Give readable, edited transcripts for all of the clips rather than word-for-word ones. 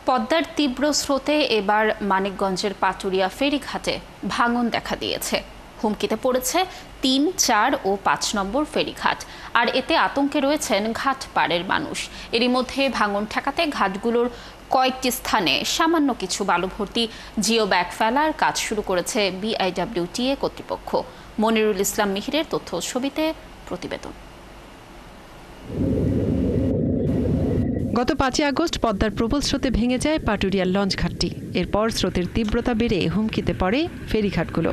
পদ্মার তীব্র স্রোতে এবার মানিকগঞ্জের পাটুরিয়া ফেরিঘাটে ভাঙন দেখা দিয়েছে। হুমকিতে পড়েছে ৩, ৪ ও ৫ নম্বর ফেরিঘাট। আর এতে আতঙ্কে রয়েছেন ঘাট পাড়ের মানুষ। এরই মধ্যে ভাঙন ঠেকাতে ঘাটগুলোর কয়েকটি স্থানে সামান্য কিছু বালু ভর্তি জিও ব্যাগ ফেলার কাজ শুরু করেছে বিআইডব্লিউটিএ কর্তৃপক্ষ। মনিরুল ইসলাম মিহিরের তথ্য ছবিতে প্রতিবেদন। গত ৫ আগস্ট পদ্মার প্রবল স্রোতে ভেঙে যায় পাটুরিয়ার লঞ্চ ঘাটটি। এরপর স্রোতের তীব্রতা বেড়ে হুমকিতে পড়ে ফেরিঘাটগুলো।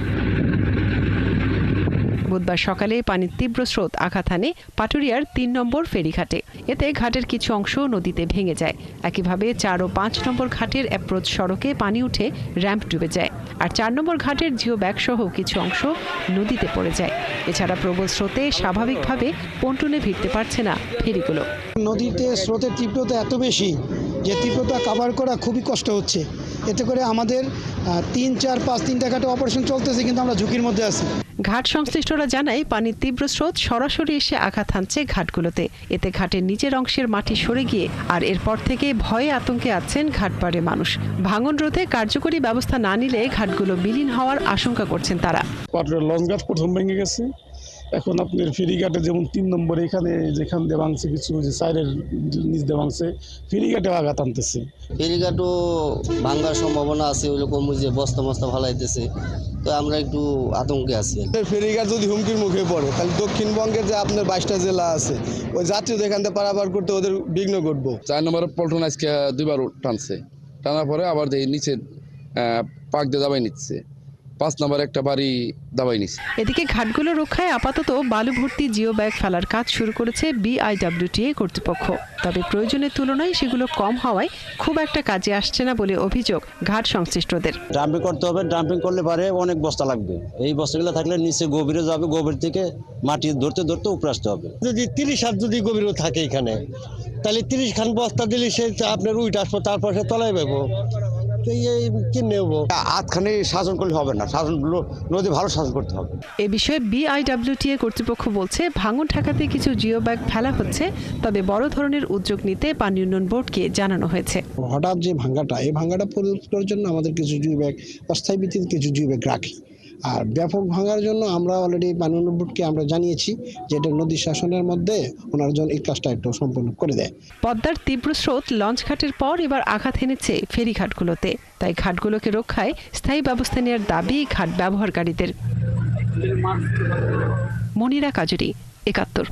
বুধবার সকালে পানির তীব্র স্রোত আঘাত হানে পাটুরিয়ার ৩ নম্বর ফেরিঘাটে। এতে ঘাটের কিছু অংশ নদীতে ভেঙে যায়। একইভাবে ৪ ও ৫ নম্বর ঘাটের অ্যাপ্রোচ সড়কে পানি উঠে র্যাম্প ডুবে যায়। আর ৪ নম্বর ঘাটের জিও ব্যাগ সহ কিছু অংশ নদীতে পড়ে যায়। এছাড়া প্রবল স্রোতে স্বাভাবিকভাবে পন্টুনে ভিড়তে পারছে না ফেরিগুলো। নদীতে স্রোতের তীব্রতা এত বেশি যে তীব্রতা কভার করা খুবই কষ্ট হচ্ছে। এতে করে আমাদের ৩, ৪, ৫ তিনটা ঘাটে অপারেশন চলতেছে, কিন্তু আমরা ঝুঁকির মধ্যে আছি। ঘাট সংশ্লিষ্টরা জানায় পানির তীব্র স্রোত সরাসরি এসে আঘাত হানছে ঘাটগুলোতে। এতে ঘাটের নিচের অংশের মাটি সরে গিয়ে আর এরপর থেকে ভয়ে আতঙ্কে আছেন ঘাটপাড়ের মানুষ। ভাঙন রোধে কার্যকরী ব্যবস্থা না নিলে ঘাটগুলো বিলীন হওয়ার আশঙ্কা করছেন তারা। লঞ্চ ঘাট প্রথম ভেঙে গেছে। এখন আপনার ফেরিঘাটে যেমন ৩ নম্বর এখানে যেখান দিয়ে ভাঙছে, কিছু যে সাইডের নিচ দিয়ে ভাঙছে, ফেরিঘাটে আঘাত আনতেছে। ফেরিঘাটও ভাঙার সম্ভাবনা আছে, ওইরকম যে বস্তা মস্তা ফালাইতেছে। তো আমরা একটু আতঙ্কে আছি। ফেরিঘাট যদি হুমকির মুখে পড়ে তাহলে দক্ষিণবঙ্গের যে আপনার 22টা জেলা আছে, ওই যাত্রী এখান থেকে পারাপার করতে ওদের বিঘ্ন ঘটবো। ৪ নম্বর পল্টন আজকে 2বার টানছে, টানার পরে আবার নিচে পাক দিয়ে দাবাই নিচ্ছে। ৫ নম্বর একটা বাড়ি দাবাই নিচ্ছে। এদিকে ঘাটগুলো রক্ষায় আপাতত বালু ভর্তি জিও ব্যাগ ফেলার কাজ শুরু করেছে বিআইডব্লিউটিএ কর্তৃপক্ষ। তবে প্রয়োজনের তুলনায় সেগুলো কম হওয়ায় খুব একটা কাজে আসছে না বলে অভিযোগ ঘাট সংশ্লিষ্টদের। ডাম্পিং করতে হবে, ডাম্পিং করলে পারে অনেক বস্তা লাগবে। এই বস্তাগুলো থাকলে নিচে গভীরে যাবে, গভীর থেকে মাটি ধরতে ধরতে উপরে আসতে হবে। যদি ৩০ হাত যদি গভীরও থাকে এখানে, তাহলে ৩০ খান বস্তা দিলে সে আপনার উইট আসবো, তারপর সে তলায় পাবো। আধখানে শাসন করলে হবে না, শাসনগুলো নদী ভালো শাসন করতে হবে। এ বিষয়ে বিআইডব্লিউটিএ কর্তৃপক্ষ বলছে ভাঙন ঠেকাতে কিছু জিও ব্যাগ ফেলা হচ্ছে, তবে বড় ধরনের উদ্যোগ নিতে পানি উন্নয়ন বোর্ডকে জানানো হয়েছে। হঠাৎ যে ভাঙাটা, এই ভাঙাটা প্রতিরোধ করার জন্য আমাদের কিছু জিও ব্যাগ অস্থায়ী ভিত্তিতে কিছু জিও ব্যাগ রাখি। আর ব্যাপক ভাঙার জন্য আমরা অলরেডি পানি উন্নয়ন বোর্ডকে আমরা জানিয়েছি যে এটা নদী শাসনের মধ্যে ওনার জন্য এই কাজটা একটু সম্পন্ন করে দেয়। পদ্মার তীব্র স্রোত লঞ্চ ঘাটের পর এবার আঘাত এনেছে ফেরিঘাটগুলোতে। তাই ঘাটগুলোকে রক্ষায় স্থায়ী ব্যবস্থা নেওয়ার দাবি ঘাট ব্যবহারকারীদের। মনিরা কাজুরি, ৭১।